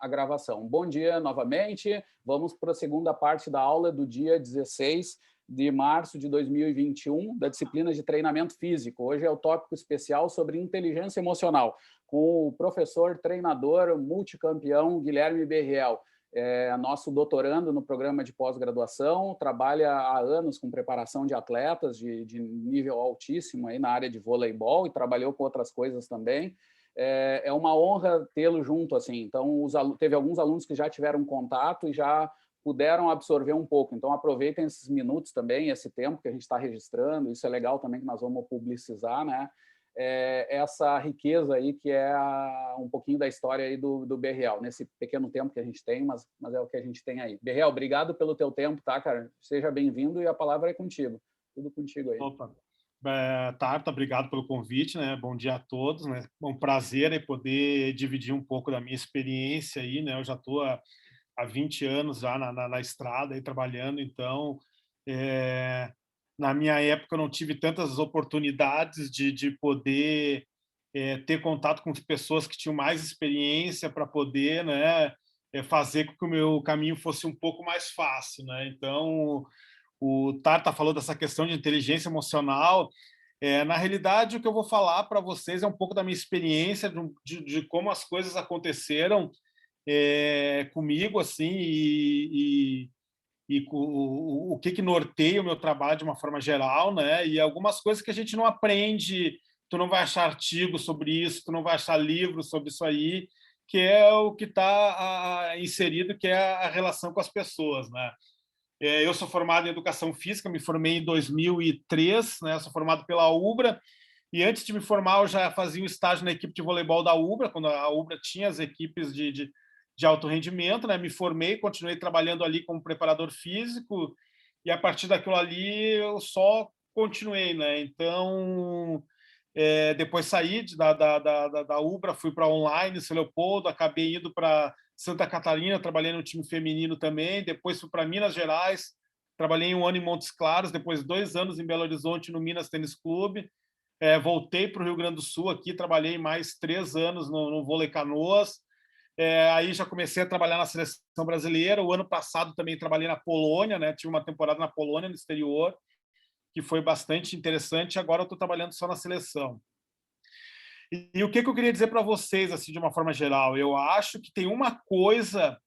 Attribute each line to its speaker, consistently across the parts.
Speaker 1: a gravação. Bom dia novamente. Vamos para a segunda parte da aula do dia 16 de março de 2021, da disciplina de treinamento físico. Hoje é o tópico especial sobre inteligência emocional, com o professor, treinador, multicampeão Guilherme Berriel. É nosso doutorando no programa de pós-graduação, trabalha há anos com preparação de atletas de nível altíssimo aí na área de voleibol e trabalhou com outras coisas também. É uma honra tê-lo junto, assim. Então, teve alguns alunos que já tiveram contato e já puderam absorver um pouco. Então, aproveitem esses minutos também, esse tempo que a gente está registrando. Isso é legal também que nós vamos publicizar, né? Essa riqueza aí que é um pouquinho da história aí do Berriel, nesse pequeno tempo que a gente tem, mas é o que a gente tem aí. Berriel, obrigado pelo teu tempo, tá, cara? Seja bem-vindo e a palavra é contigo. Tudo contigo aí.
Speaker 2: Opa. Tarta, obrigado pelo convite, né? Bom dia a todos, né? É um prazer poder dividir um pouco da minha experiência aí, né? Eu já estou há 20 anos já na estrada aí trabalhando, então na minha época eu não tive tantas oportunidades de poder ter contato com pessoas que tinham mais experiência para poder, né, fazer com que o meu caminho fosse um pouco mais fácil, né? Então o Tarta falou dessa questão de inteligência emocional. Na realidade, o que eu vou falar para vocês é um pouco da minha experiência, de como as coisas aconteceram comigo, assim, e o que norteia o meu trabalho de uma forma geral, né? E algumas coisas que a gente não aprende, tu não vai achar artigo sobre isso, tu não vai achar livro sobre isso aí, que é o que está inserido, que é a relação com as pessoas, né? Eu sou formado em Educação Física, me formei em 2003, né? Sou formado pela UBRA, e antes de me formar eu já fazia um estágio na equipe de voleibol da UBRA, quando a UBRA tinha as equipes de alto rendimento, né? Me formei, continuei trabalhando ali como preparador físico, e a partir daquilo ali eu só continuei, né? Então, depois saí da UBRA, fui para online, São Leopoldo, acabei indo para Santa Catarina, trabalhei no time feminino também, depois fui para Minas Gerais, trabalhei um ano em Montes Claros, depois 2 anos em Belo Horizonte no Minas Tênis Clube, voltei para o Rio Grande do Sul, aqui trabalhei mais 3 anos no Vôlei Canoas, aí já comecei a trabalhar na seleção brasileira. O ano passado também trabalhei na Polônia, né? Tive uma temporada na Polônia, no exterior, que foi bastante interessante. Agora eu estou trabalhando só na seleção. E o que eu queria dizer para vocês, assim, de uma forma geral? Eu acho que tem uma coisa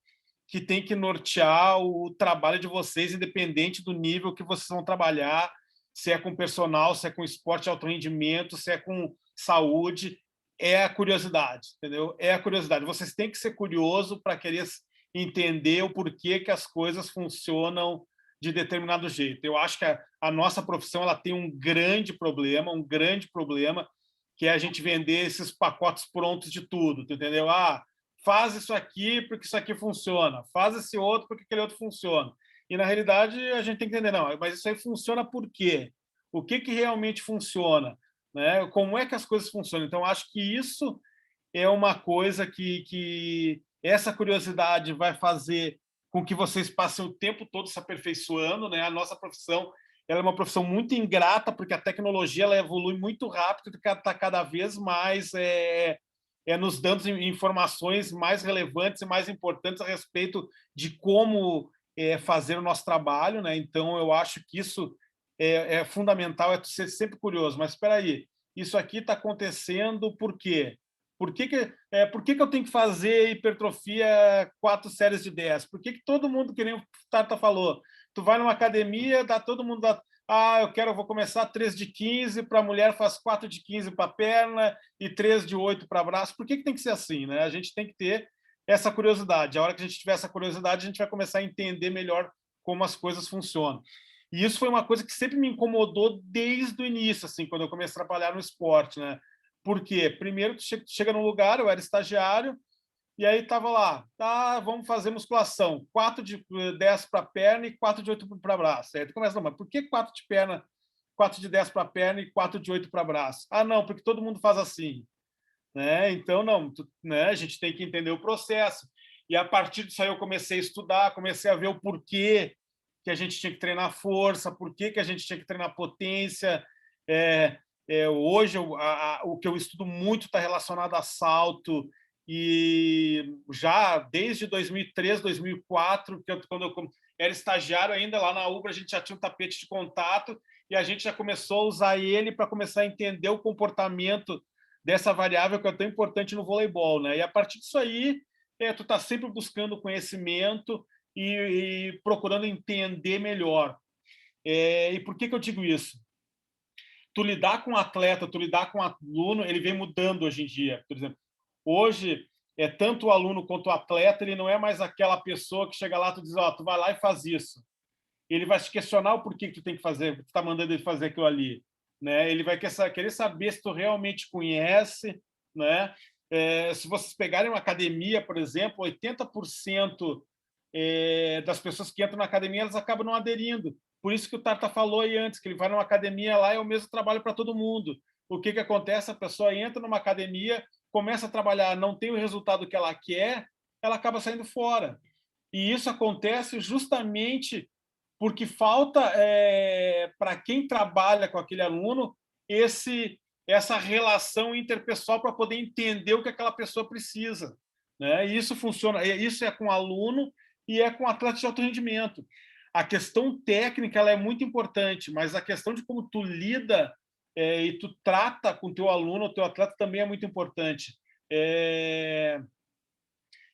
Speaker 2: que tem que nortear o trabalho de vocês, independente do nível que vocês vão trabalhar, se é com personal, se é com esporte de alto rendimento, se é com saúde, é a curiosidade, entendeu? É a curiosidade. Vocês têm que ser curioso para querer entender o porquê que as coisas funcionam de determinado jeito. Eu acho que a nossa profissão ela tem um grande problema, que é a gente vender esses pacotes prontos de tudo, entendeu? Faz isso aqui porque isso aqui funciona, faz esse outro porque aquele outro funciona. E, na realidade, a gente tem que entender, não, mas isso aí funciona por quê? O que realmente funciona? Né? Como é que as coisas funcionam? Então, acho que isso é uma coisa que essa curiosidade vai fazer com que vocês passem o tempo todo se aperfeiçoando, né? A nossa profissão ela é uma profissão muito ingrata, porque a tecnologia ela evolui muito rápido e está cada vez mais nos dando informações mais relevantes e mais importantes a respeito de como fazer o nosso trabalho, né? Então, eu acho que isso é fundamental, é ser sempre curioso. Mas espera aí, isso aqui está acontecendo por quê? Por que eu tenho que fazer hipertrofia 4 séries de 10? Por que todo mundo, que nem o Tata falou, tu vai numa academia, dá todo mundo... vou começar 3 de 15, para a mulher faz 4 de 15 para a perna e 3 de 8 para braço. Por que tem que ser assim, né? A gente tem que ter essa curiosidade. A hora que a gente tiver essa curiosidade, a gente vai começar a entender melhor como as coisas funcionam. E isso foi uma coisa que sempre me incomodou desde o início, assim, quando eu comecei a trabalhar no esporte, né? Por quê? Primeiro, tu chega num lugar, eu era estagiário, e aí estava lá, vamos fazer musculação, 4 de 10 para a perna e 4 de 8 para braço. Aí tu começa, não, mas por que 4 de perna, 4 de 10 para a perna e 4 de 8 para braço? Não, porque todo mundo faz assim. Né? Então, não, né? A gente tem que entender o processo. E a partir disso aí eu comecei a estudar, comecei a ver o porquê que a gente tinha que treinar força, porquê que a gente tinha que treinar potência. Hoje, o que eu estudo muito está relacionado a salto, e já desde 2003, 2004, quando eu era estagiário ainda lá na Ubra, a gente já tinha um tapete de contato e a gente já começou a usar ele para começar a entender o comportamento dessa variável que é tão importante no voleibol, né? E a partir disso aí, tu está sempre buscando conhecimento e procurando entender melhor. E por que eu digo isso? Tu lidar com atleta, tu lidar com aluno, ele vem mudando hoje em dia. Por exemplo, hoje, tanto o aluno quanto o atleta, ele não é mais aquela pessoa que chega lá, tu diz, tu vai lá e faz isso. Ele vai te questionar o porquê que tu tem que fazer, que tu está mandando ele fazer aquilo ali. Né? Ele vai querer saber se tu realmente conhece. Né? Se vocês pegarem uma academia, por exemplo, 80% das pessoas que entram na academia, elas acabam não aderindo. Por isso que o Tarta falou aí antes, que ele vai numa academia lá, é o mesmo trabalho para todo mundo. O que acontece? A pessoa entra numa academia, começa a trabalhar, não tem o resultado que ela quer, ela acaba saindo fora. E isso acontece justamente porque falta, para quem trabalha com aquele aluno, essa relação interpessoal para poder entender o que aquela pessoa precisa. Né? E isso funciona, isso é com o aluno e é com o atleta de alto rendimento. A questão técnica ela é muito importante, mas a questão de como tu lida e tu trata com o teu aluno, o teu atleta também é muito importante.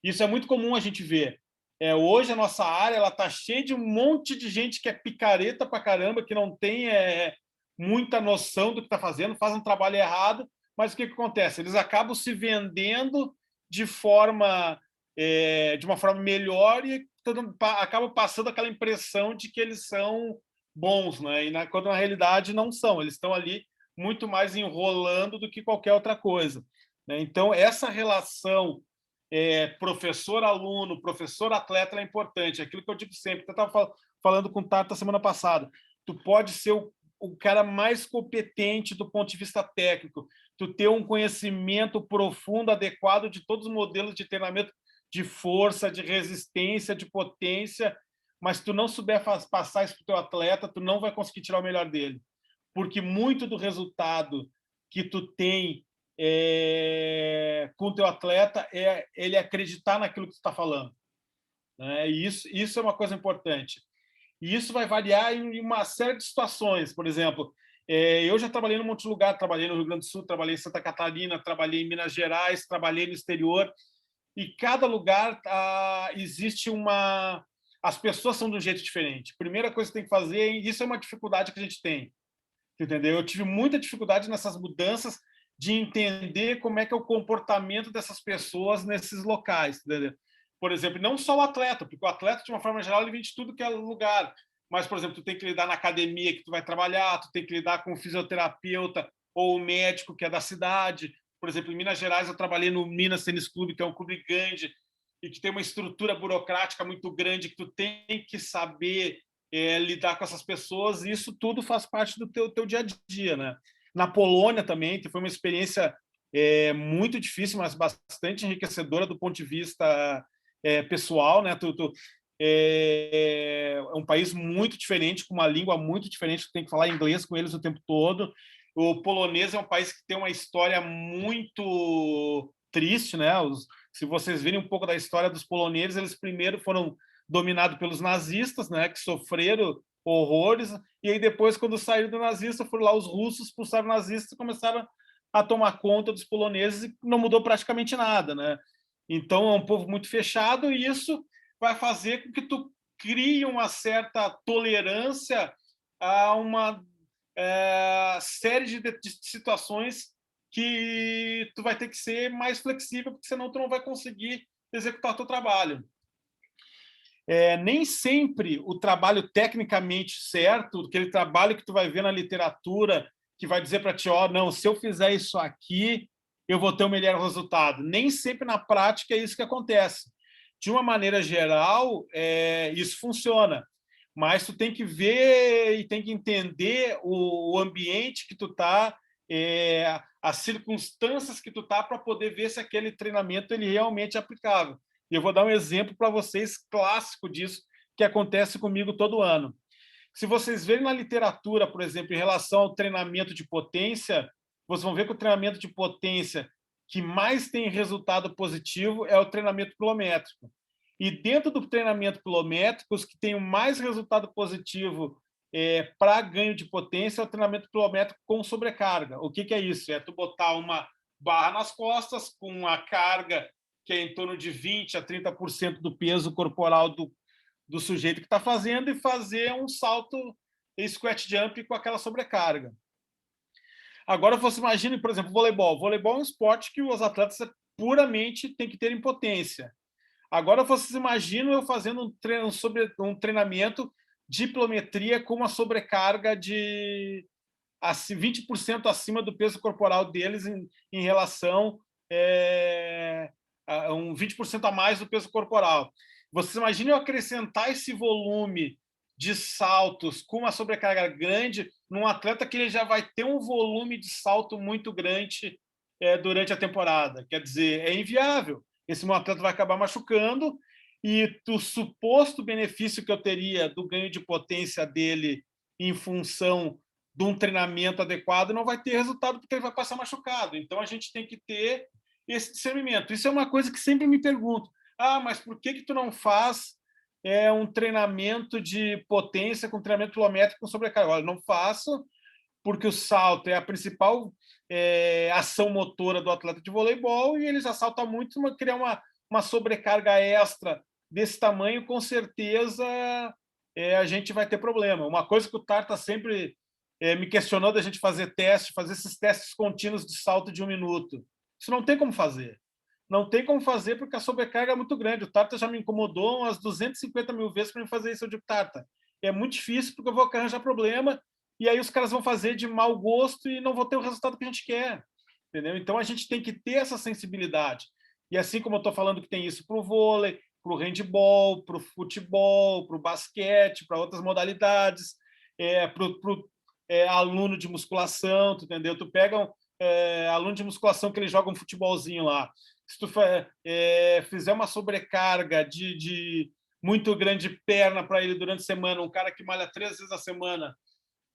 Speaker 2: Isso é muito comum a gente ver. Hoje a nossa área ela está cheia de um monte de gente que é picareta pra caramba, que não tem muita noção do que está fazendo, faz um trabalho errado, mas o que acontece? Eles acabam se vendendo de uma forma melhor e acabam passando aquela impressão de que eles são bons, né? Quando na realidade não são, eles estão ali muito mais enrolando do que qualquer outra coisa. Né? Então, essa relação professor-aluno, professor-atleta é importante. Aquilo que eu digo sempre. Eu estava falando com o Tata semana passada. Tu pode ser o cara mais competente do ponto de vista técnico. Tu ter um conhecimento profundo, adequado de todos os modelos de treinamento de força, de resistência, de potência, mas tu não souber passar isso para o teu atleta, tu não vai conseguir tirar o melhor dele. Porque muito do resultado que tu tem com o teu atleta é ele acreditar naquilo que tu está falando. Né? E isso é uma coisa importante. E isso vai variar em uma série de situações. Por exemplo, eu já trabalhei num monte de lugar, trabalhei no Rio Grande do Sul, trabalhei em Santa Catarina, trabalhei em Minas Gerais, trabalhei no exterior, e cada lugar existe uma... As pessoas são de um jeito diferente. Primeira coisa que tem que fazer, e isso é uma dificuldade que a gente tem, entendeu? Eu tive muita dificuldade nessas mudanças de entender como é que é o comportamento dessas pessoas nesses locais, entendeu? Por exemplo, não só o atleta, porque o atleta, de uma forma geral, ele vem de tudo que é lugar. Mas, por exemplo, tu tem que lidar na academia que tu vai trabalhar, tu tem que lidar com o fisioterapeuta ou o médico que é da cidade. Por exemplo, em Minas Gerais, eu trabalhei no Minas Tênis Clube, que é um clube grande e que tem uma estrutura burocrática muito grande, que tu tem que saber lidar com essas pessoas, e isso tudo faz parte do teu dia a dia, né? Na Polônia também, que foi uma experiência muito difícil, mas bastante enriquecedora do ponto de vista pessoal, né? É um país muito diferente, com uma língua muito diferente, tu tem que falar inglês com eles o tempo todo. O polonês é um país que tem uma história muito triste, né? Se vocês virem um pouco da história dos poloneses, eles primeiro foram dominados pelos nazistas, né? Que sofreram horrores, e aí depois, quando saíram do nazista, foram lá os russos, expulsaram os nazistas e começaram a tomar conta dos poloneses, e não mudou praticamente nada, né? Então, é um povo muito fechado, e isso vai fazer com que tu crie uma certa tolerância a uma série de situações que tu vai ter que ser mais flexível, porque senão tu não vai conseguir executar o teu trabalho. Nem sempre o trabalho tecnicamente certo, aquele trabalho que tu vai ver na literatura, que vai dizer para ti, não, se eu fizer isso aqui, eu vou ter um melhor resultado. Nem sempre na prática é isso que acontece. De uma maneira geral, isso funciona, mas tu tem que ver e tem que entender o ambiente que tu está, as circunstâncias que tu está, para poder ver se aquele treinamento ele realmente é aplicável. E eu vou dar um exemplo para vocês clássico disso, que acontece comigo todo ano. Se vocês verem na literatura, por exemplo, em relação ao treinamento de potência, vocês vão ver que o treinamento de potência que mais tem resultado positivo é o treinamento quilométrico. E dentro do treinamento quilométrico, os que têm mais resultado positivo para ganho de potência é o treinamento quilométrico com sobrecarga. O que é isso? É tu botar uma barra nas costas com uma carga que é em torno de 20% a 30% do peso corporal do sujeito que está fazendo e fazer um salto squat jump com aquela sobrecarga. Agora, você imagine, por exemplo, voleibol. Voleibol é um esporte que os atletas puramente têm que ter impotência. Agora, vocês imaginam eu fazendo um treinamento de pliometria com uma sobrecarga de 20% acima do peso corporal deles em relação a 20% a mais do peso corporal. Vocês imaginam eu acrescentar esse volume de saltos com uma sobrecarga grande num atleta que ele já vai ter um volume de salto muito grande durante a temporada. Quer dizer, é inviável. Esse meu atleta vai acabar machucando e o suposto benefício que eu teria do ganho de potência dele em função de um treinamento adequado não vai ter resultado porque ele vai passar machucado. Então, a gente tem que ter esse discernimento. Isso é uma coisa que sempre me pergunto. Mas por que tu não faz um treinamento de potência com treinamento quilométrico com sobrecarga? Olha, não faço porque o salto é a principal ação motora do atleta de voleibol e ele já salta muito, mas criar uma sobrecarga extra desse tamanho, com certeza a gente vai ter problema. Uma coisa que o Tarta sempre me questionou da gente fazer esses testes contínuos de salto de 1 minuto. Isso não tem como fazer. Não tem como fazer porque a sobrecarga é muito grande. O Tarta já me incomodou umas 250 mil vezes para me fazer isso. Eu digo, Tarta, é muito difícil porque eu vou arranjar problema e aí os caras vão fazer de mau gosto e não vão ter o resultado que a gente quer. Entendeu? Então, a gente tem que ter essa sensibilidade. E assim como eu estou falando que tem isso para o vôlei, para o handball, para o futebol, para o basquete, para outras modalidades, para o aluno de musculação, tu entendeu? Tu pega aluno de musculação que ele joga um futebolzinho lá. Se tu fizer uma sobrecarga de muito grande perna para ele durante a semana, um cara que malha 3 vezes a semana,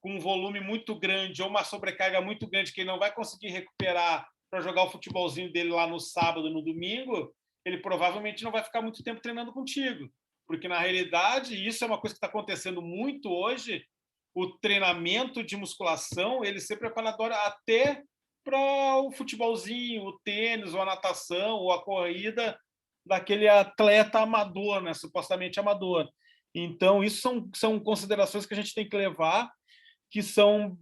Speaker 2: com um volume muito grande ou uma sobrecarga muito grande que ele não vai conseguir recuperar para jogar o futebolzinho dele lá no sábado, no domingo, ele provavelmente não vai ficar muito tempo treinando contigo. Porque, na realidade, isso é uma coisa que está acontecendo muito hoje, o treinamento de musculação, ele ser preparador até para o futebolzinho, o tênis, ou a natação, ou a corrida daquele atleta amador, né? Supostamente amador. Então, isso são considerações que a gente tem que levar, que são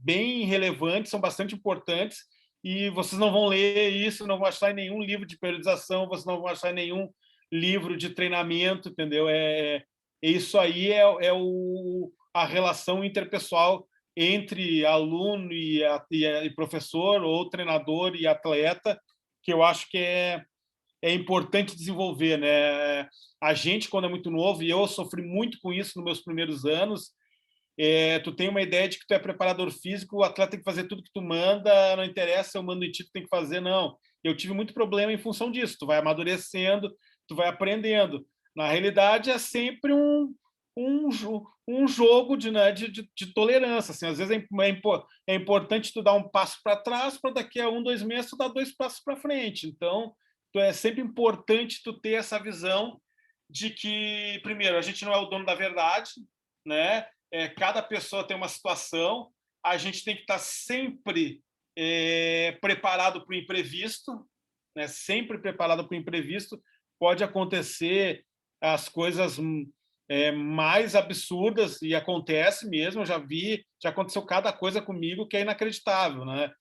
Speaker 2: bem relevantes, são bastante importantes, e vocês não vão ler isso, não vão achar em nenhum livro de periodização, vocês não vão achar em nenhum livro de treinamento, entendeu? Isso aí a relação interpessoal entre aluno e professor, ou treinador e atleta, que eu acho que é importante desenvolver, né? A gente, quando é muito novo, e eu sofri muito com isso nos meus primeiros anos, tu tem uma ideia de que tu é preparador físico, o atleta tem que fazer tudo que tu manda, não interessa, eu mando em ti, tu tem que fazer, não. Eu tive muito problema em função disso, tu vai amadurecendo, tu vai aprendendo. Na realidade, é sempre um jogo de tolerância. Assim, às vezes é importante tu dar um passo para trás, para daqui a 1, 2 meses tu dar 2 passos para frente. Então, é sempre importante tu ter essa visão de que, primeiro, a gente não é o dono da verdade, né? Cada pessoa tem uma situação, a gente tem que estar sempre preparado para o imprevisto, né? Sempre preparado para o imprevisto. Pode acontecer as coisas mais absurdas, e acontece mesmo, eu já aconteceu cada coisa comigo que é inacreditável, né?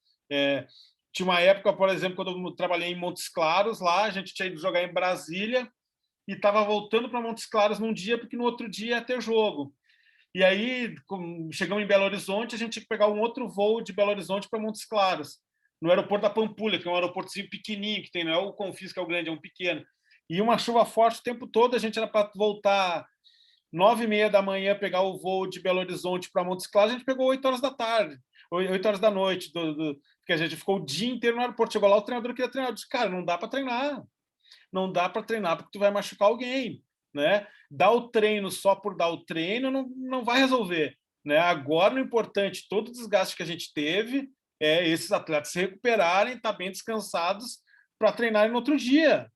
Speaker 2: Tinha uma época, por exemplo, quando eu trabalhei em Montes Claros, lá a gente tinha ido jogar em Brasília e estava voltando para Montes Claros num dia, porque no outro dia ia ter jogo. E aí, chegamos em Belo Horizonte, a gente tinha que pegar um outro voo de Belo Horizonte para Montes Claros, no aeroporto da Pampulha, que é um aeroportozinho pequenininho que tem, não é o Confins, que é o grande, é um pequeno. E uma chuva forte o tempo todo, a gente era para voltar 9h30 da manhã, pegar o voo de Belo Horizonte para Montes Claros, a gente pegou 8 horas da tarde, 8 horas da noite, porque a gente ficou o dia inteiro no aeroporto. Chegou lá, o treinador queria treinar. Eu disse, cara, não dá para treinar. Não dá para treinar porque tu vai machucar alguém, né? Dar o treino só por dar o treino não vai resolver, né? Agora, o importante, todo o desgaste que a gente teve, esses atletas se recuperarem, estar bem descansados para treinarem no outro dia,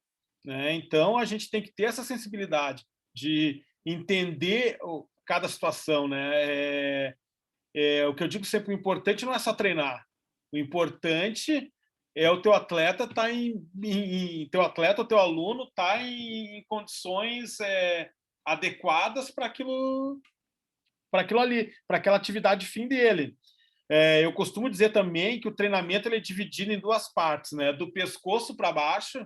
Speaker 2: né? Então, a gente tem que ter essa sensibilidade de entender cada situação, né? O que eu digo sempre, o importante não é só treinar, o importante é o teu atleta estar teu atleta, o teu aluno estar em condições adequadas para aquilo ali, para aquela atividade fim dele. Eu costumo dizer também que o treinamento ele é dividido em duas partes, né? Do pescoço para baixo,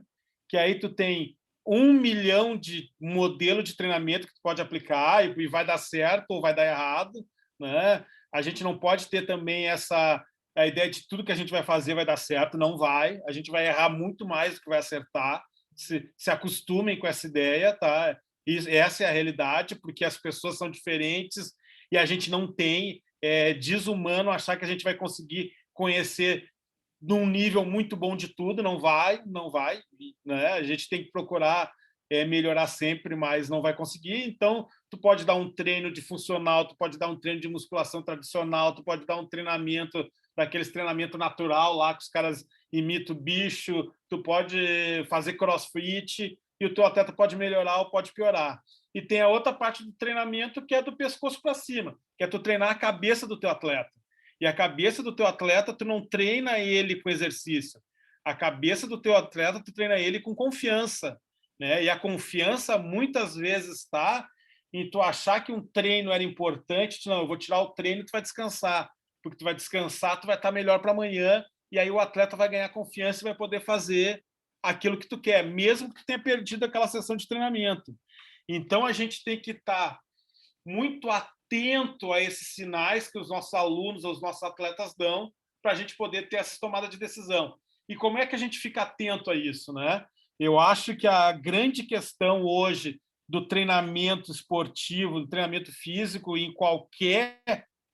Speaker 2: que aí tu tem 1 milhão de modelo de treinamento que tu pode aplicar e vai dar certo ou vai dar errado, né? A gente não pode ter também a ideia de tudo que a gente vai fazer vai dar certo, não vai. A gente vai errar muito mais do que vai acertar. Se acostumem com essa ideia, tá? Essa é a realidade, porque as pessoas são diferentes e a gente não tem desumano achar que a gente vai conseguir conhecer num nível muito bom de tudo, não vai, né? A gente tem que procurar melhorar sempre, mas não vai conseguir. Então, tu pode dar um treino de funcional, tu pode dar um treino de musculação tradicional, tu pode dar um treinamento daqueles treinamento natural lá que os caras imitam o bicho, tu pode fazer crossfit e o teu atleta pode melhorar ou pode piorar. E tem a outra parte do treinamento que é do pescoço para cima, que é tu treinar a cabeça do teu atleta. E a cabeça do teu atleta, tu não treina ele com exercício. A cabeça do teu atleta, tu treina ele com confiança, né? E a confiança muitas vezes está em tu achar que um treino era importante, tu, não, eu vou tirar o treino e tu vai descansar, porque tu vai descansar, tu vai estar melhor para amanhã, e aí o atleta vai ganhar confiança e vai poder fazer aquilo que tu quer, mesmo que tu tenha perdido aquela sessão de treinamento. Então, a gente tem que estar muito atento a esses sinais que os nossos alunos, os nossos atletas dão, para a gente poder ter essa tomada de decisão. E como é que a gente fica atento a isso, né? Eu acho que a grande questão hoje do treinamento esportivo, do treinamento físico, em qualquer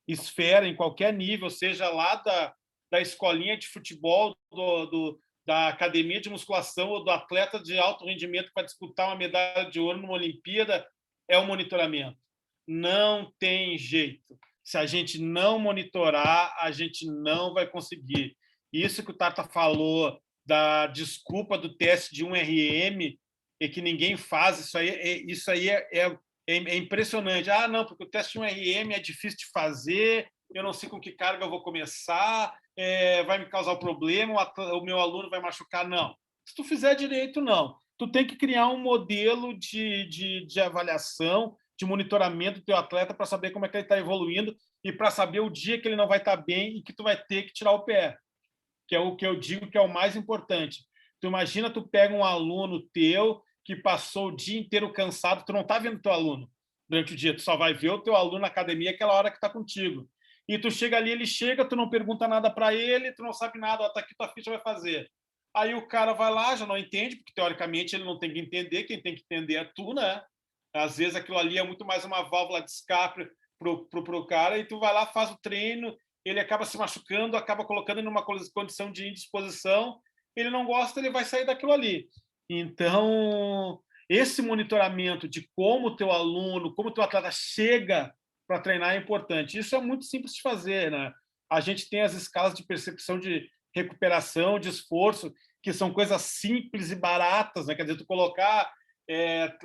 Speaker 2: esfera, em qualquer nível, seja lá da escolinha de futebol, da academia de musculação ou do atleta de alto rendimento para disputar uma medalha de ouro numa Olimpíada, é o monitoramento. Não tem jeito. Se a gente não monitorar, a gente não vai conseguir. Isso que o Tata falou da desculpa do teste de 1RM e que ninguém faz, isso aí é impressionante. Ah, não, porque o teste de 1RM é difícil de fazer, eu não sei com que carga eu vou começar, vai me causar um problema, o meu aluno vai machucar. Não. Se tu fizer direito, não. Tu tem que criar um modelo de avaliação, de monitoramento do teu atleta para saber como é que ele está evoluindo e para saber o dia que ele não vai estar bem e que tu vai ter que tirar o pé, que é o que eu digo que é o mais importante. Tu imagina, tu pega um aluno teu que passou o dia inteiro cansado, tu não está vendo teu aluno durante o dia, tu só vai ver o teu aluno na academia aquela hora que está contigo. E tu chega ali, ele chega, tu não pergunta nada para ele, tu não sabe nada, está aqui, tua ficha vai fazer. Aí o cara vai lá, já não entende, porque teoricamente ele não tem que entender, quem tem que entender é tu, né? Às vezes aquilo ali é muito mais uma válvula de escape pro cara, e tu vai lá, faz o treino, ele acaba se machucando, acaba colocando ele numa condição de indisposição, ele não gosta, ele vai sair daquilo ali. Então, esse monitoramento de como o teu aluno, como o teu atleta chega para treinar é importante. Isso é muito simples de fazer, né? A gente tem as escalas de percepção de recuperação, de esforço, que são coisas simples e baratas, né? Quer dizer, tu colocar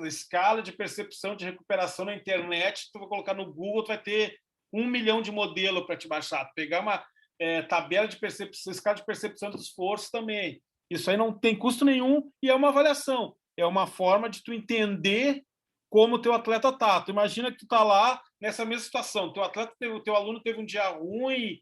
Speaker 2: escala de percepção de recuperação na internet, tu vai colocar no Google, tu vai ter 1 milhão de modelo para te baixar. Pegar uma tabela de percepção, escala de percepção do esforço também. Isso aí não tem custo nenhum e é uma avaliação. É uma forma de tu entender como o teu atleta tá. Tu imagina que tu tá lá nessa mesma situação. O teu aluno teve um dia ruim,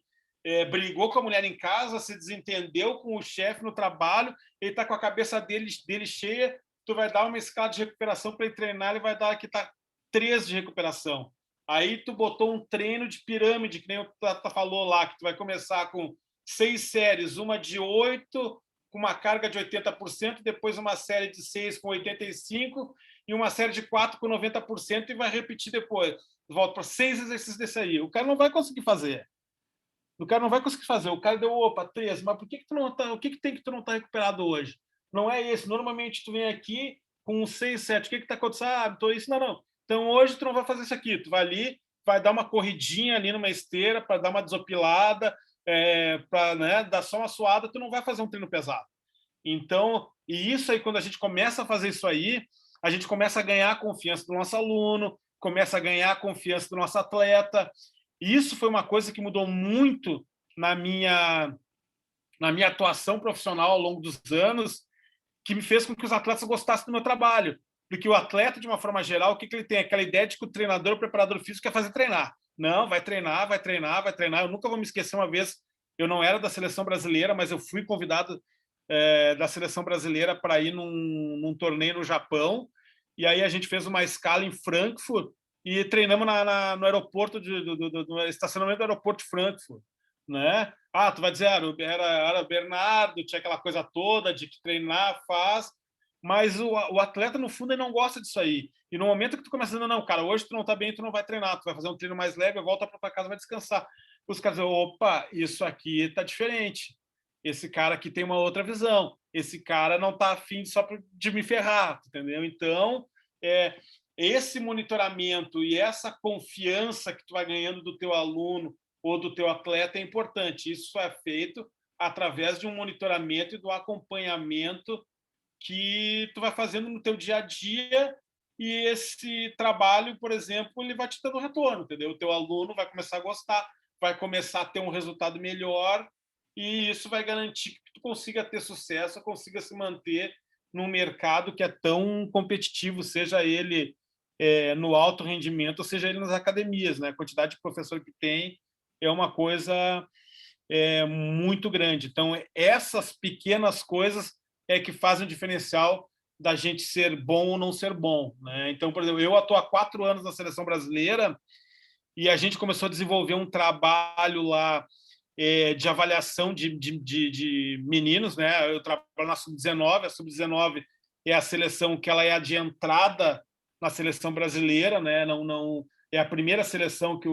Speaker 2: brigou com a mulher em casa, se desentendeu com o chefe no trabalho, ele está com a cabeça dele cheia, tu vai dar uma escala de recuperação para ele treinar, ele vai dar que tá 3 de recuperação. Aí tu botou um treino de pirâmide, que nem o Tata falou lá, que tu vai começar com 6 séries, uma de 8, com uma carga de 80%, depois uma série de 6 com 85% e uma série de 4 com 90% e vai repetir depois. Volta para 6 exercícios desse aí. O cara não vai conseguir fazer. O cara não vai conseguir fazer. O cara deu, opa, 3, mas por que tu não tá, o que tem que tu não está recuperado hoje? Não é esse. Normalmente tu vem aqui com 6, 7. O que está acontecendo? Ah, tô isso, não. Então hoje tu não vai fazer isso aqui. Tu vai ali, vai dar uma corridinha ali numa esteira para dar uma desopilada, para, né, dar só uma suada, tu não vai fazer um treino pesado. Então, e isso aí, quando a gente começa a fazer isso aí, a gente começa a ganhar a confiança do nosso aluno, começa a ganhar a confiança do nosso atleta. E isso foi uma coisa que mudou muito na minha atuação profissional ao longo dos anos, que me fez com que os atletas gostassem do meu trabalho. Porque o atleta, de uma forma geral, o que ele tem? Aquela ideia de que o treinador, o preparador físico quer fazer treinar. Não, vai treinar, vai treinar, vai treinar. Eu nunca vou me esquecer uma vez, eu não era da seleção brasileira, mas eu fui convidado da seleção brasileira para ir num torneio no Japão, e aí a gente fez uma escala em Frankfurt e treinamos no aeroporto, no estacionamento do aeroporto de Frankfurt. Né? Ah, tu vai dizer, era Bernardo, tinha aquela coisa toda de que treinar, faz, mas o atleta, no fundo, ele não gosta disso aí. E no momento que tu começa dizendo, não, cara, hoje tu não tá bem, tu não vai treinar, tu vai fazer um treino mais leve, volta para tua casa, vai descansar. Os caras dizem, opa, isso aqui tá diferente. Esse cara aqui tem uma outra visão. Esse cara não tá afim só de me ferrar, entendeu? Então, esse monitoramento e essa confiança que tu vai ganhando do teu aluno ou do teu atleta é importante. Isso é feito através de um monitoramento e do acompanhamento que tu vai fazendo no teu dia a dia, e esse trabalho, por exemplo, ele vai te dando retorno, entendeu? O teu aluno vai começar a gostar, vai começar a ter um resultado melhor, e isso vai garantir que tu consiga ter sucesso, consiga se manter num mercado que é tão competitivo, seja ele no alto rendimento, ou seja ele nas academias, né? A quantidade de professor que tem é uma coisa muito grande. Então, essas pequenas coisas que fazem o diferencial da gente ser bom ou não ser bom. Né? Então, por exemplo, eu atuo há 4 anos na seleção brasileira e a gente começou a desenvolver um trabalho lá de avaliação de meninos. Né? Eu trabalho na Sub-19, a Sub-19 é a seleção que ela é a de entrada na seleção brasileira, né? Não é a primeira seleção que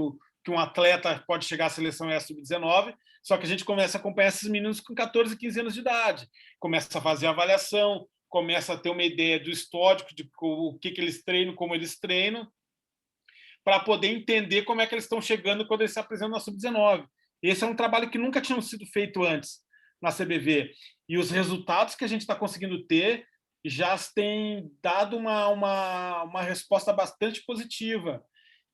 Speaker 2: um atleta pode chegar à seleção, é a Sub-19, só que a gente começa a acompanhar esses meninos com 14, 15 anos de idade, começa a fazer avaliação, começa a ter uma ideia do histórico, de o que eles treinam, como eles treinam, para poder entender como é que eles estão chegando quando eles se apresentam na Sub-19. Esse é um trabalho que nunca tinha sido feito antes na CBV. E os resultados que a gente está conseguindo ter já têm dado uma resposta bastante positiva.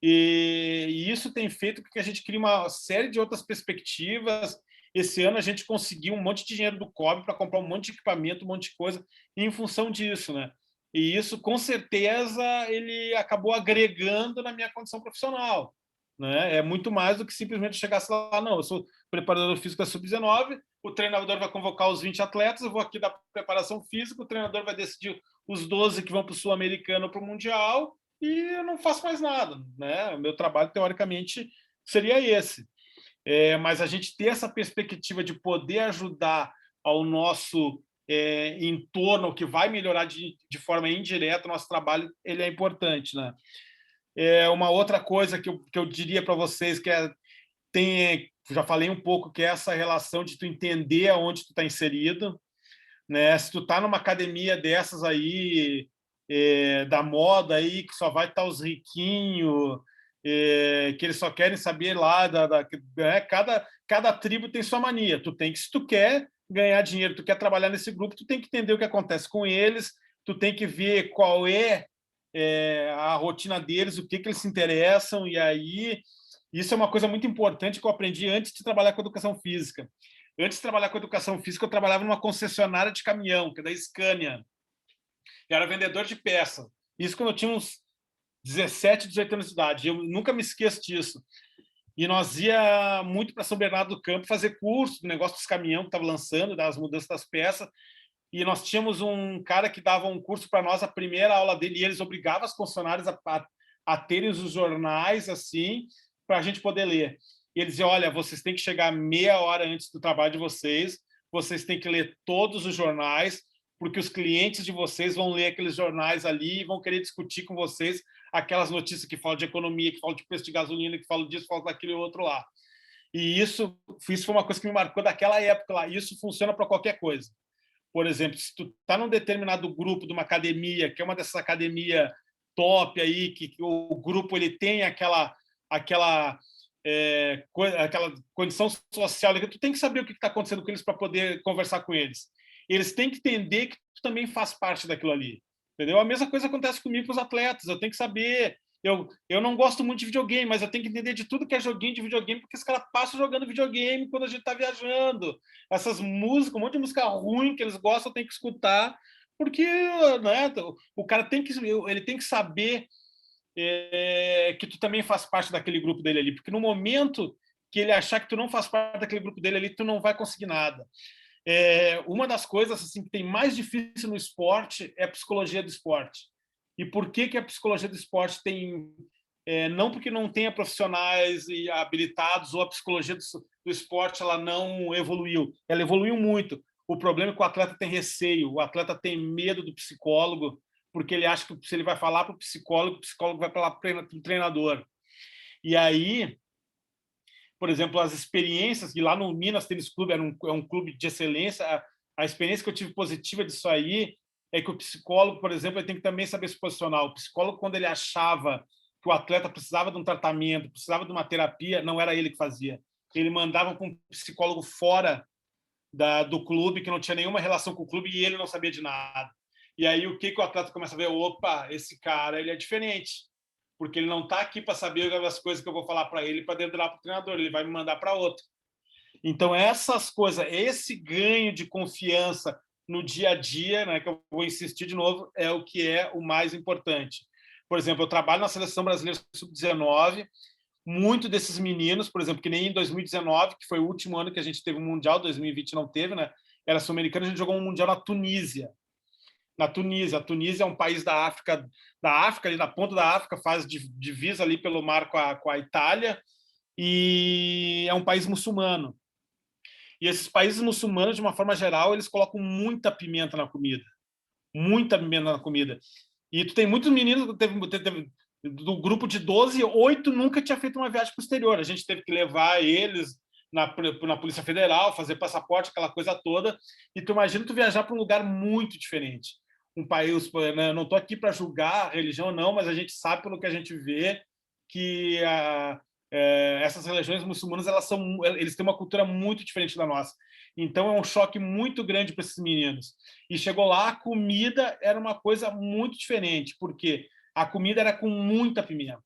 Speaker 2: E isso tem feito com que a gente crie uma série de outras perspectivas. Esse ano a gente conseguiu um monte de dinheiro do COB para comprar um monte de equipamento, um monte de coisa em função disso, né? E isso, com certeza, ele acabou agregando na minha condição profissional. Né? É muito mais do que simplesmente chegasse lá, não, eu sou preparador físico da Sub-19, o treinador vai convocar os 20 atletas, eu vou aqui dar preparação física, o treinador vai decidir os 12 que vão para o Sul-Americano ou para o Mundial, e eu não faço mais nada. Né? O meu trabalho, teoricamente, seria esse. Mas a gente ter essa perspectiva de poder ajudar ao nosso entorno, que vai melhorar de forma indireta o nosso trabalho, ele é importante. Né? Uma outra coisa que eu diria para vocês, que já falei um pouco, que é essa relação de tu entender aonde tu está inserido. Né? Se tu está numa academia dessas aí, da moda aí, que só vai estar os riquinhos, que eles só querem saber lá, né? Cada tribo tem sua mania. Se tu quer ganhar dinheiro, tu quer trabalhar nesse grupo, tu tem que entender o que acontece com eles, tu tem que ver qual a rotina deles, o que eles se interessam, e aí isso é uma coisa muito importante que eu aprendi antes de trabalhar com educação física. Antes de trabalhar com educação física, eu trabalhava numa concessionária de caminhão, que é da Scania. Eu era vendedor de peça. Isso quando eu tinha uns 17, 18 anos de idade. Eu nunca me esqueço disso. E nós ia muito para São Bernardo do Campo fazer curso do negócio dos caminhões que estava lançando, das mudanças das peças. E nós tínhamos um cara que dava um curso para nós, a primeira aula dele, e eles obrigavam as concessionárias a terem os jornais assim, para a gente poder ler. E eles diziam, olha, vocês têm que chegar meia hora antes do trabalho de vocês têm que ler todos os jornais, porque os clientes de vocês vão ler aqueles jornais ali e vão querer discutir com vocês aquelas notícias que falam de economia, que falam de preço de gasolina, que falam disso, falam daquilo e outro lá. E isso foi uma coisa que me marcou daquela época lá. Isso funciona para qualquer coisa. Por exemplo, se tu está num determinado grupo de uma academia, que é uma dessas academias top aí, que o grupo ele tem aquela aquela condição social, tu tem que saber o que está acontecendo com eles para poder conversar com eles. Eles têm que entender que tu também faz parte daquilo ali, entendeu? A mesma coisa acontece comigo com os atletas, eu tenho que saber, eu não gosto muito de videogame, mas eu tenho que entender de tudo que é joguinho de videogame, porque os caras passam jogando videogame quando a gente está viajando. Essas músicas, um monte de música ruim que eles gostam, eu tenho que escutar, porque, né, o cara tem que saber que tu também faz parte daquele grupo dele ali, porque no momento que ele achar que tu não faz parte daquele grupo dele ali, tu não vai conseguir nada. Uma das coisas assim, que tem mais difícil no esporte é a psicologia do esporte. E por que a psicologia do esporte tem... não porque não tenha profissionais e habilitados, ou a psicologia do esporte ela não evoluiu. Ela evoluiu muito. O problema é que o atleta tem receio, o atleta tem medo do psicólogo, porque ele acha que se ele vai falar para o psicólogo vai falar para o treinador. E aí, por exemplo, as experiências, que lá no Minas Tênis Clube é um clube de excelência, a experiência que eu tive positiva disso aí é que o psicólogo, por exemplo, ele tem que também saber se posicionar. O psicólogo, quando ele achava que o atleta precisava de um tratamento, precisava de uma terapia, não era ele que fazia. Ele mandava para um psicólogo fora do clube, que não tinha nenhuma relação com o clube, e ele não sabia de nada. E aí o que o atleta começa a ver? Opa, esse cara ele é diferente, porque ele não está aqui para saber as coisas que eu vou falar para ele para dedrar para o treinador, ele vai me mandar para outro. Então essas coisas, esse ganho de confiança no dia a dia, né, que eu vou insistir de novo, é o que é o mais importante. Por exemplo, eu trabalho na Seleção Brasileira Sub-19, muito desses meninos, por exemplo, que nem em 2019, que foi o último ano que a gente teve um Mundial, 2020 não teve, né? Era sul-americana, a gente jogou um Mundial na Tunísia. A Tunísia é um país da África, ali na ponta da África, faz divisa ali pelo mar com a Itália, e é um país muçulmano. E esses países muçulmanos, de uma forma geral, eles colocam muita pimenta na comida. Muita pimenta na comida. E tu tem muitos meninos, teve do grupo de 12, 8 nunca tinha feito uma viagem para o exterior. A gente teve que levar eles na Polícia Federal, fazer passaporte, aquela coisa toda. E tu imagina tu viajar para um lugar muito diferente. Um país, né, não estou aqui para julgar a religião, não, mas a gente sabe pelo que a gente vê que essas religiões muçulmanas eles têm uma cultura muito diferente da nossa. Então é um choque muito grande para esses meninos. E chegou lá, a comida era uma coisa muito diferente, porque a comida era com muita pimenta.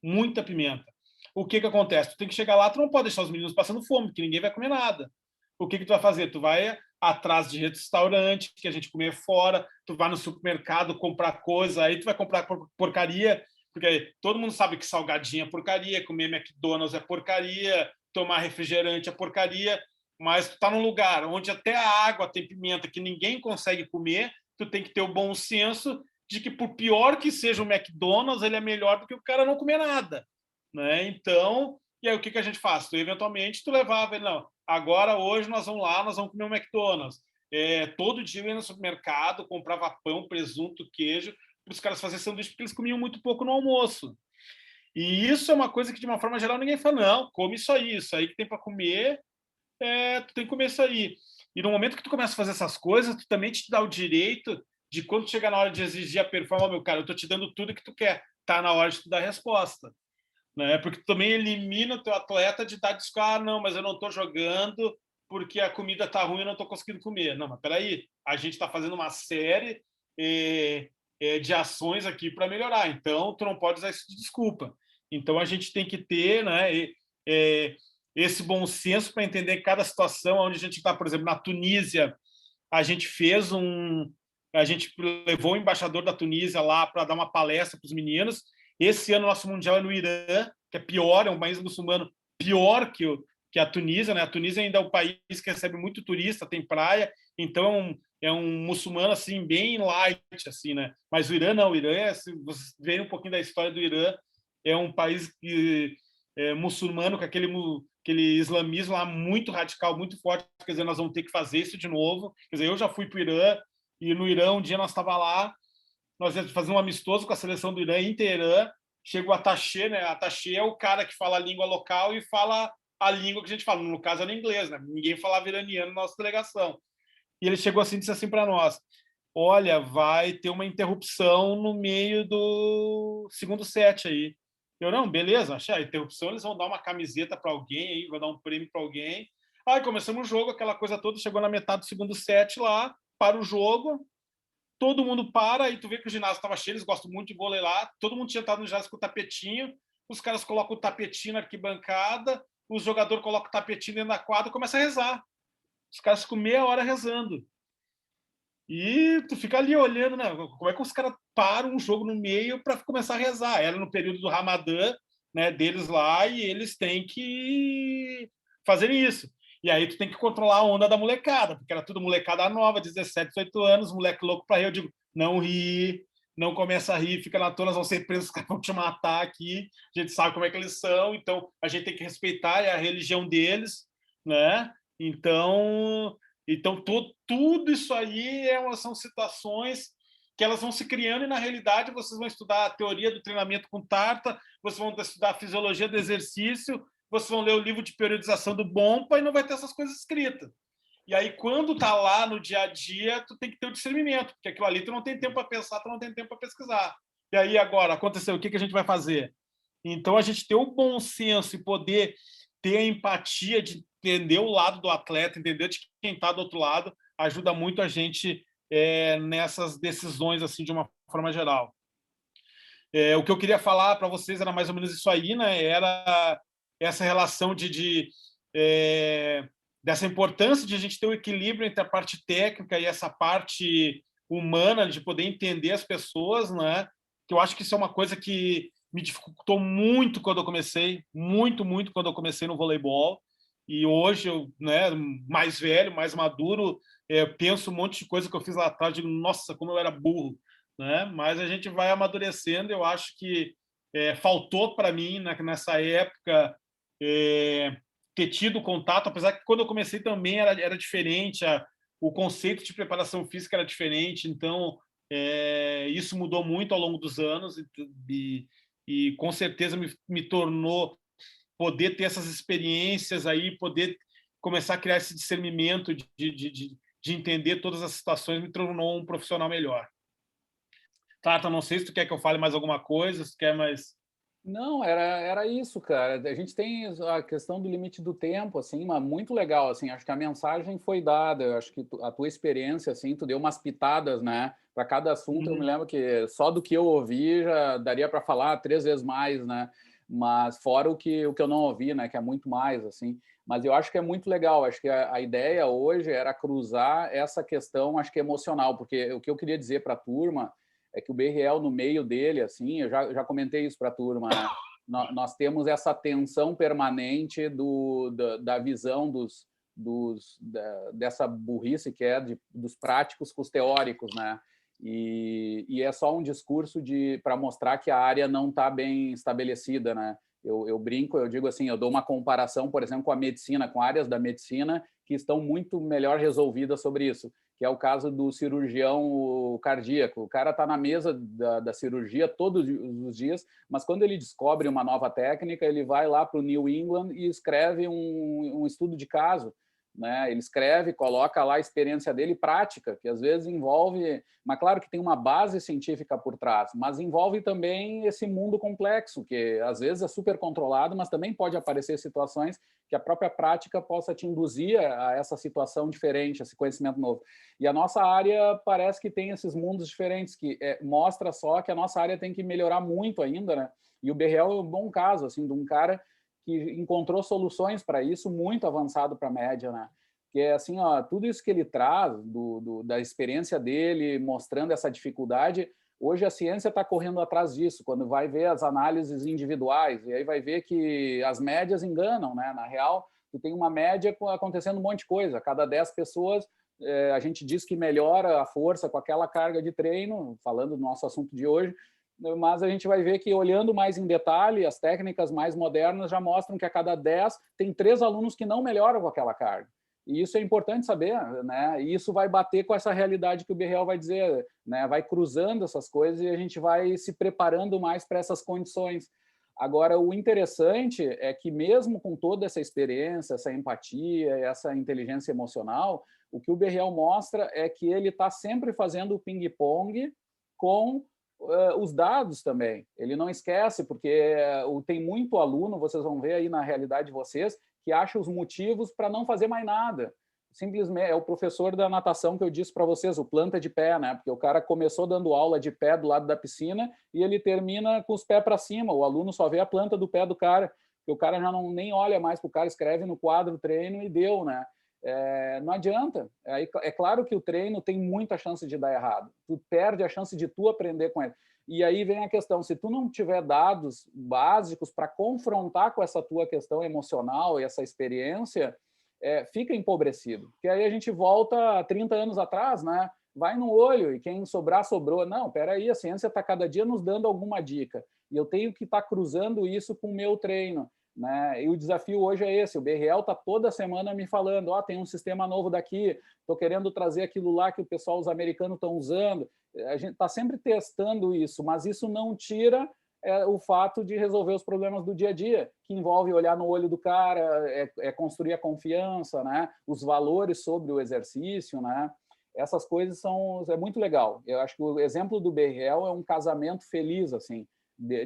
Speaker 2: Muita pimenta. O que acontece? Tu tem que chegar lá, tu não pode deixar os meninos passando fome, porque ninguém vai comer nada. O que tu vai fazer? Tu vai atrás de restaurante, que a gente comer fora, tu vai no supermercado comprar coisa, aí tu vai comprar porcaria, porque todo mundo sabe que salgadinho é porcaria, comer McDonald's é porcaria, tomar refrigerante é porcaria, mas tu tá num lugar onde até a água tem pimenta que ninguém consegue comer, tu tem que ter o bom senso de que, por pior que seja o McDonald's, ele é melhor do que o cara não comer nada, né? Então, e aí o que a gente faz? Tu, eventualmente, tu levava ele, não, agora, hoje, nós vamos lá, nós vamos comer um McDonald's. Todo dia eu ia no supermercado, comprava pão, presunto, queijo, para os caras fazerem sanduíche, porque eles comiam muito pouco no almoço. E isso é uma coisa que, de uma forma geral, ninguém fala, não, come isso aí que tem para comer, tu tem que comer isso aí. E no momento que tu começa a fazer essas coisas, tu também te dá o direito de, quando chegar na hora de exigir a performance, meu cara, eu tô te dando tudo que tu quer, tá na hora de tu dar a resposta. Né? Porque tu também elimina o teu atleta de dar desculpa, não, mas eu não tô jogando porque a comida tá ruim e eu não tô conseguindo comer. Não, mas peraí, a gente está fazendo uma série de ações aqui para melhorar, então tu não pode usar isso de desculpa. Então a gente tem que ter, né, esse bom senso para entender cada situação. Onde a gente está, por exemplo, na Tunísia, a gente levou o embaixador da Tunísia lá para dar uma palestra para os meninos. Esse ano nosso mundial é no Irã, que é pior, é um país muçulmano pior que a Tunísia, né? A Tunísia ainda é um país que recebe muito turista, tem praia, então é um muçulmano assim bem light, assim, né? Mas o Irã não, o Irã, se vocês verem um pouquinho da história do Irã, é um país muçulmano com aquele islamismo lá muito radical, muito forte. Quer dizer, nós vamos ter que fazer isso de novo. Quer dizer, eu já fui para o Irã, e no Irã um dia nós estava lá, nós íamos fazer um amistoso com a seleção do Irã em Teherã. Chega o attaché, né? Attaché é o cara que fala a língua local e fala a língua que a gente fala. No caso, era inglês, né? Ninguém falava iraniano na nossa delegação. E ele chegou assim e disse assim para nós: olha, vai ter uma interrupção no meio do segundo set aí. Eu, não, beleza, achei a interrupção, eles vão dar uma camiseta para alguém, aí, vão dar um prêmio para alguém. Aí começamos o jogo, aquela coisa toda, chegou na metade do segundo set lá, para o jogo, todo mundo para, aí tu vê que o ginásio estava cheio, eles gostam muito de vôlei lá, todo mundo tinha estado no ginásio com o tapetinho, os caras colocam o tapetinho na arquibancada, o jogador coloca o tapetinho dentro da quadra e começa a rezar. Os caras ficam meia hora rezando. E tu fica ali olhando, né? Como é que os caras param um jogo no meio para começar a rezar? Era no período do Ramadã, né, deles lá, e eles têm que fazer isso. E aí tu tem que controlar a onda da molecada, porque era tudo molecada nova, 17, 18 anos, moleque louco para rir. Eu digo, não ri, não começa a rir, fica na toa, nós vamos ser presos, os caras vão te matar aqui. A gente sabe como é que eles são, então a gente tem que respeitar, é a religião deles, né? Então, tudo isso aí são situações que elas vão se criando e, na realidade, vocês vão estudar a teoria do treinamento com Tarta, vocês vão estudar a fisiologia do exercício, vocês vão ler o livro de periodização do Bompa e não vai ter essas coisas escritas. E aí, quando tá lá no dia a dia, tu tem que ter o discernimento, porque aquilo ali tu não tem tempo para pensar, tu não tem tempo para pesquisar. E aí, agora, aconteceu, o que a gente vai fazer? Então, a gente ter o bom senso e poder ter a empatia de entender o lado do atleta, entender de quem está do outro lado, ajuda muito a gente nessas decisões, assim, de uma forma geral. O que eu queria falar para vocês era mais ou menos isso aí, né? Era essa relação dessa importância de a gente ter um equilíbrio entre a parte técnica e essa parte humana, de poder entender as pessoas, né? Que eu acho que isso é uma coisa que me dificultou muito quando eu comecei, muito, muito quando eu comecei no voleibol. E hoje, eu, né, mais velho, mais maduro, penso um monte de coisa que eu fiz lá atrás, digo, nossa, como eu era burro, né? Mas a gente vai amadurecendo. Eu acho que faltou para mim, nessa época, ter tido contato, apesar que quando eu comecei também era diferente, o conceito de preparação física era diferente, então isso mudou muito ao longo dos anos e com certeza me tornou poder ter essas experiências aí, poder começar a criar esse discernimento de entender todas as situações, me tornou um profissional melhor. Tata, não sei se tu quer que eu fale mais alguma coisa, se quer mais...
Speaker 1: Não, era isso, cara. A gente tem a questão do limite do tempo, assim, mas muito legal, assim. Acho que a mensagem foi dada. Eu acho que a tua experiência, assim, tu deu umas pitadas, né? Para cada assunto, eu me lembro que só do que eu ouvi já daria para falar 3 vezes mais, né? Mas fora o que eu não ouvi, né? Que é muito mais, assim. Mas eu acho que é muito legal. Acho que a ideia hoje era cruzar essa questão, acho que emocional, porque o que eu queria dizer para a turma é que o BRL, no meio dele, assim, eu já comentei isso para a turma, né? Nós temos essa tensão permanente da visão dessa burrice que é dos práticos com os teóricos, né? E é só um discurso para mostrar que a área não está bem estabelecida, né? Eu brinco, eu digo assim, eu dou uma comparação, por exemplo, com a medicina, com áreas da medicina que estão muito melhor resolvidas sobre isso, que é o caso do cirurgião cardíaco. O cara está na mesa da cirurgia todos os dias, mas quando ele descobre uma nova técnica, ele vai lá para o New England e escreve um estudo de caso. Né? Ele escreve, coloca lá a experiência dele prática, que às vezes envolve, mas claro que tem uma base científica por trás, mas envolve também esse mundo complexo, que às vezes é super controlado, mas também pode aparecer situações que a própria prática possa te induzir a essa situação diferente, a esse conhecimento novo. E a nossa área parece que tem esses mundos diferentes, que mostra só que a nossa área tem que melhorar muito ainda, né? E o BRL é um bom caso, assim, de um cara que encontrou soluções para isso muito avançado para a média, né? Que é assim, ó, tudo isso que ele traz da experiência dele, mostrando essa dificuldade, hoje a ciência está correndo atrás disso, quando vai ver as análises individuais, e aí vai ver que as médias enganam, né? Na real, tu tem uma média acontecendo um monte de coisa, a cada 10 pessoas, a gente diz que melhora a força com aquela carga de treino, falando do nosso assunto de hoje, mas a gente vai ver que, olhando mais em detalhe, as técnicas mais modernas já mostram que a cada 10 tem 3 alunos que não melhoram com aquela carga. E isso é importante saber, né? E isso vai bater com essa realidade que o BRL vai dizer, né? Vai cruzando essas coisas e a gente vai se preparando mais para essas condições. Agora, o interessante é que, mesmo com toda essa experiência, essa empatia, essa inteligência emocional, o que o BRL mostra é que ele está sempre fazendo o ping-pong com os dados também. Ele não esquece, porque tem muito aluno, vocês vão ver aí na realidade de vocês, que acha os motivos para não fazer mais nada. Simplesmente é o professor da natação que eu disse para vocês, o planta de pé, né? Porque o cara começou dando aula de pé do lado da piscina e ele termina com os pés para cima. O aluno só vê a planta do pé do cara, porque o cara já não nem olha mais para o cara, escreve no quadro treino e deu, né? Não adianta. É claro que o treino tem muita chance de dar errado. Tu perde a chance de tu aprender com ele. E aí vem a questão, se tu não tiver dados básicos para confrontar com essa tua questão emocional e essa experiência, fica empobrecido. Porque aí a gente volta a 30 anos atrás, né? Vai no olho e quem sobrar, sobrou. Não, peraí, a ciência está cada dia nos dando alguma dica. E eu tenho que estar cruzando isso com o meu treino. Né? E o desafio hoje é esse, o BRL está toda semana me falando, tem um sistema novo daqui, estou querendo trazer aquilo lá que o pessoal, os americanos estão usando. A gente está sempre testando isso, mas isso não tira o fato de resolver os problemas do dia a dia, que envolve olhar no olho do cara, construir a confiança, né? Os valores sobre o exercício, né? Essas coisas é muito legal. Eu acho que o exemplo do BRL é um casamento feliz assim,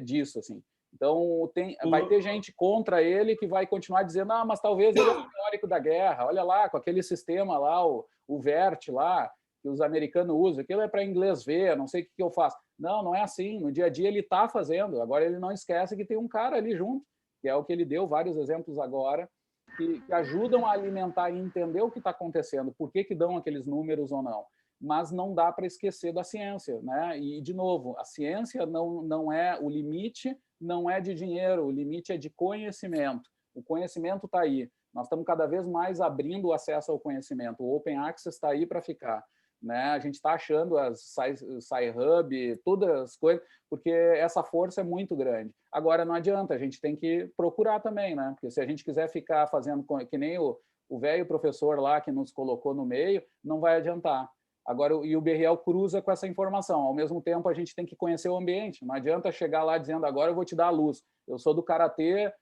Speaker 1: disso. Assim. Então, vai ter gente contra ele que vai continuar dizendo mas talvez ele é um teórico da guerra. Olha lá, com aquele sistema lá, o VERT lá, que os americanos usam. Aquilo é para inglês ver, não sei o que eu faço. Não é assim. No dia a dia ele está fazendo. Agora ele não esquece que tem um cara ali junto, que é o que ele deu vários exemplos agora, que ajudam a alimentar e entender o que está acontecendo, por que dão aqueles números ou não. Mas não dá para esquecer da ciência. Né? E, de novo, a ciência não é o limite, não é de dinheiro, o limite é de conhecimento. O conhecimento está aí. Nós estamos cada vez mais abrindo o acesso ao conhecimento. O Open Access está aí para ficar. Né? A gente está achando as Sci-Hub, todas as coisas, porque essa força é muito grande. Agora, não adianta, a gente tem que procurar também, né? Porque se a gente quiser ficar fazendo que nem o velho professor lá que nos colocou no meio, não vai adiantar. Agora, e o BRL cruza com essa informação. Ao mesmo tempo, a gente tem que conhecer o ambiente. Não adianta chegar lá dizendo, agora eu vou te dar a luz. Eu sou do Karatê,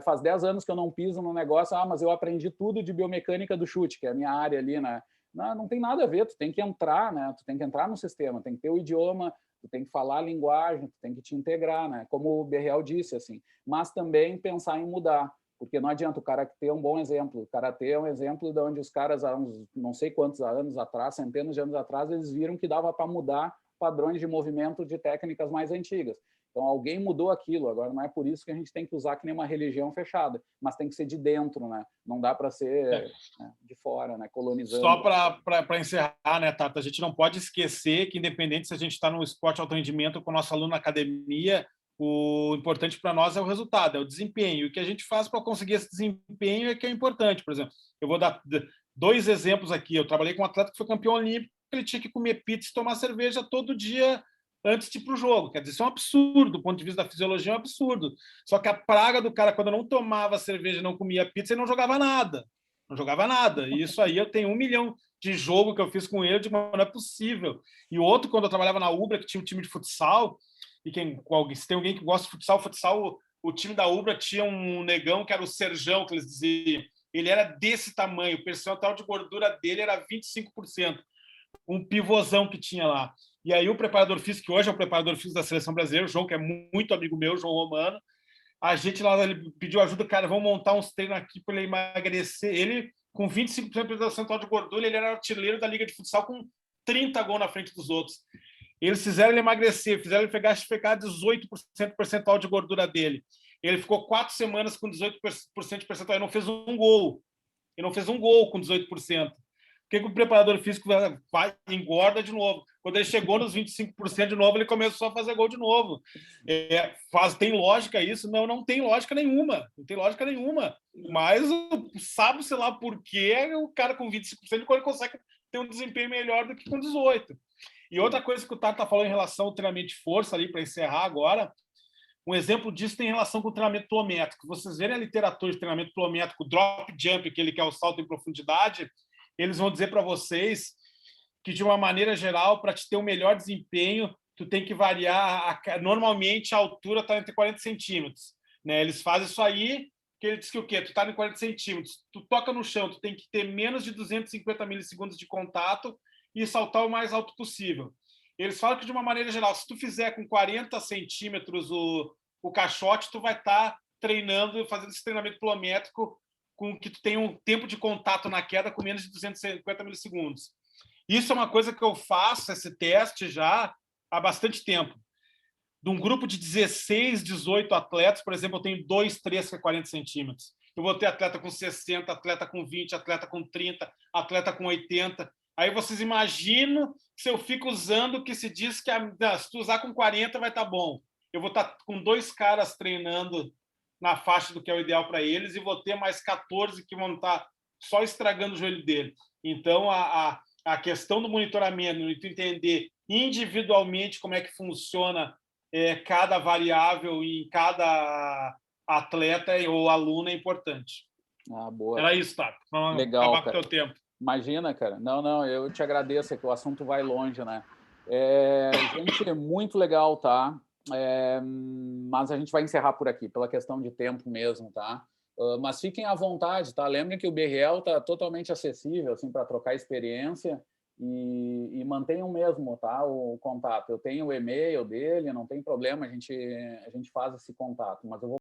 Speaker 1: faz 10 anos que eu não piso no negócio, mas eu aprendi tudo de biomecânica do chute, que é a minha área ali, né? Não tem nada a ver, tu tem que entrar, né? Tu tem que entrar no sistema, tem que ter o idioma, tu tem que falar a linguagem, tu tem que te integrar, né? Como o BRL disse, assim. Mas também pensar em mudar. Porque não adianta, o Karatê é um bom exemplo. O Karatê é um exemplo de onde os caras, há uns não sei quantos anos atrás, centenas de anos atrás, eles viram que dava para mudar padrões de movimento de técnicas mais antigas. Então, alguém mudou aquilo. Agora, não é por isso que a gente tem que usar que nem uma religião fechada, mas tem que ser de dentro, né? Não dá para ser de fora, né? Colonizando.
Speaker 2: Só para encerrar, né, Tata? A gente não pode esquecer que, independente se a gente está no esporte alto rendimento com o nosso aluno na academia, o importante para nós é o resultado, é o desempenho. E o que a gente faz para conseguir esse desempenho é que é importante. Por exemplo, eu vou dar 2 exemplos aqui. Eu trabalhei com um atleta que foi campeão olímpico, ele tinha que comer pizza e tomar cerveja todo dia antes de ir para o jogo. Quer dizer, isso é um absurdo, do ponto de vista da fisiologia, é um absurdo. Só que a praga do cara, quando não tomava cerveja, não comia pizza, ele não jogava nada. Não jogava nada. E isso aí eu tenho 1 milhão de jogo que eu fiz com ele, eu digo, não é possível. E outro, quando eu trabalhava na Ubra, que tinha um time de futsal, e se tem alguém que gosta de futsal, o time da Ubra tinha um negão que era o Serjão, que eles diziam. Ele era desse tamanho, o percentual de gordura dele era 25%. Um pivôzão que tinha lá. E aí o preparador físico, que hoje é o preparador físico da Seleção Brasileira, o João, que é muito amigo meu, João Romano, a gente lá, ele pediu ajuda, cara, vamos montar uns treinos aqui para ele emagrecer. Ele, com 25% de percentual de gordura, ele era artilheiro da Liga de Futsal com 30 gols na frente dos outros. Eles fizeram ele emagrecer, fizeram ele pegar 18% do percentual de gordura dele. Ele ficou 4 semanas com 18% de percentual, ele não fez um gol. Ele não fez um gol com 18%. O que o preparador físico vai, engorda de novo. Quando ele chegou nos 25% de novo, ele começou a fazer gol de novo. Tem lógica isso? Não tem lógica nenhuma. Não tem lógica nenhuma. Mas sabe, sei lá, por que o cara com 25% ele consegue ter um desempenho melhor do que com 18%. E outra coisa que o Tata falou em relação ao treinamento de força, ali para encerrar agora, um exemplo disso tem relação com o treinamento plométrico. Vocês verem a literatura de treinamento plométrico, drop jump, que é o salto em profundidade, eles vão dizer para vocês que, de uma maneira geral, para te ter um melhor desempenho, tu tem que variar. Normalmente, a altura está entre 40 centímetros. Né? Eles fazem isso aí, que ele diz que o quê? Tu está em 40 centímetros, tu toca no chão, tu tem que ter menos de 250 milissegundos de contato e saltar o mais alto possível. eles falam que, de uma maneira geral, se tu fizer com 40 centímetros o caixote, tu vai estar treinando, fazendo esse treinamento pilométrico com que tu tenha um tempo de contato na queda com menos de 250 milissegundos. Isso é uma coisa que eu faço, esse teste, já há bastante tempo. De um grupo de 16, 18 atletas, por exemplo, eu tenho 2, 3 que é 40 centímetros. Eu vou ter atleta com 60, atleta com 20, atleta com 30, atleta com 80. Aí vocês imaginam se eu fico usando o que se diz que se tu usar com 40 vai estar bom. Eu vou estar com 2 caras treinando na faixa do que é o ideal para eles e vou ter mais 14 que vão estar só estragando o joelho dele. Então, a questão do monitoramento, de entender individualmente como é que funciona cada variável em cada atleta ou aluno é importante.
Speaker 1: Boa.
Speaker 2: Era isso, tá? Vamos
Speaker 1: legal,
Speaker 2: acabar com o teu tempo.
Speaker 1: Imagina, cara. Não, eu te agradeço, é que o assunto vai longe, né? Gente, muito legal, tá? Mas a gente vai encerrar por aqui, pela questão de tempo mesmo, tá? Mas fiquem à vontade, tá? Lembrem que o BRL está totalmente acessível, assim, para trocar experiência e mantenham mesmo, tá? O contato. Eu tenho o e-mail dele, não tem problema, a gente faz esse contato, mas eu vou